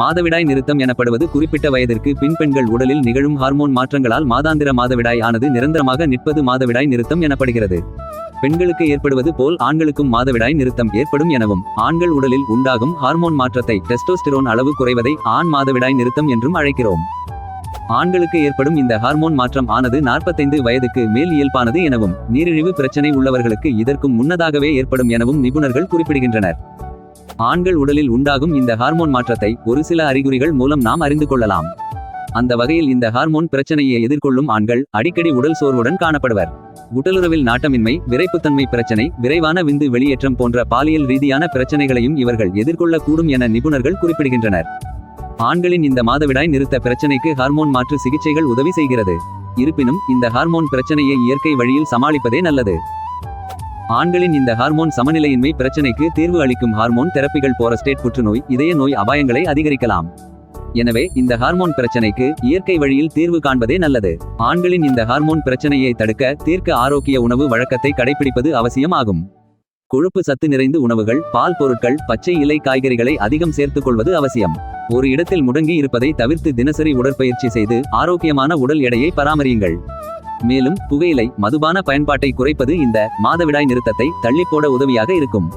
மாதவிடாய் நிறுத்தம் எனப்படுவது குறிப்பிட்ட வயதிற்கு பின் பெண்கள் உடலில் நிகழும் ஹார்மோன் மாற்றங்களால் மாதாந்திர மாதவிடாய் ஆனது நிரந்தரமாக நிற்பது மாதவிடாய் நிறுத்தம் எனப்படுகிறது. பெண்களுக்கு ஏற்படுவது போல் ஆண்களுக்கும் மாதவிடாய் நிறுத்தம் ஏற்படும் எனவும், ஆண்கள் உடலில் உண்டாகும் ஹார்மோன் மாற்றத்தை டெஸ்டோஸ்டிரோன் அளவு குறைவதை ஆண் மாதவிடாய் நிறுத்தம் என்றும் அழைக்கிறோம். ஆண்களுக்கு ஏற்படும் இந்த ஹார்மோன் மாற்றம் ஆனது 45 வயதுக்கு மேல் இயல்பானது எனவும், நீரிழிவு பிரச்சனை உள்ளவர்களுக்கு இதற்கும் முன்னதாகவே ஏற்படும் எனவும் நிபுணர்கள் குறிப்பிடுகின்றனர். ஆண்கள் உடலில் உண்டாகும் இந்த ஹார்மோன் மாற்றத்தை ஒரு சில அறிகுறிகள் மூலம் நாம் அறிந்து கொள்ளலாம். அந்த வகையில் இந்த ஹார்மோன் பிரச்சனையை எதிர்கொள்ளும் ஆண்கள் அடிக்கடி உடல் சோர்வுடன் காணப்படுவர். உடலுறவில் நாட்டமின்மை, விரைப்புத்தன்மை பிரச்சனை, விரைவான விந்து வெளியேற்றம் போன்ற பாலியல் ரீதியான பிரச்சனைகளையும் இவர்கள் எதிர்கொள்ளக்கூடும் என நிபுணர்கள் குறிப்பிடுகின்றனர். ஆண்களின் இந்த மாதவிடாய் நிறுத்த பிரச்சனைக்கு ஹார்மோன் மாற்று சிகிச்சைகள் உதவி செய்கிறது. இருப்பினும் இந்த ஹார்மோன் பிரச்சனையை இயற்கை வழியில் சமாளிப்பதே நல்லது. ஆண்களின் இந்த ஹார்மோன் சமநிலையின்மை பிரச்சனைக்கு தீர்வு அளிக்கும் ஹார்மோன் தெரப்பிகள் போரஸ்டேட் புற்றுநோய், இதய நோய் அபாயங்களை அதிகரிக்கலாம். எனவே இந்த ஹார்மோன் பிரச்சனைக்கு இயற்கை வழியில் தீர்வு காண்பதே நல்லது. ஆண்களின் இந்த ஹார்மோன் பிரச்சனையை தீர்க்க ஆரோக்கிய உணவு வழக்கத்தை கடைபிடிப்பது அவசியம் ஆகும். கொழுப்பு சத்து நிறைந்த உணவுகள், பால் பொருட்கள், பச்சை இலை காய்கறிகளை அதிகம் சேர்த்துக் கொள்வது அவசியம். ஒரு இடத்தில் முடங்கி இருப்பதை தவிர்த்து தினசரி உடற்பயிற்சி செய்து ஆரோக்கியமான உடல் எடையை பராமரியுங்கள். மேலும் புகையிலை, மதுபான பயன்பாட்டை குறைப்பது இந்த மாதவிடாய் நிறுத்தத்தை தள்ளிப்போட உதவியாக இருக்கும்.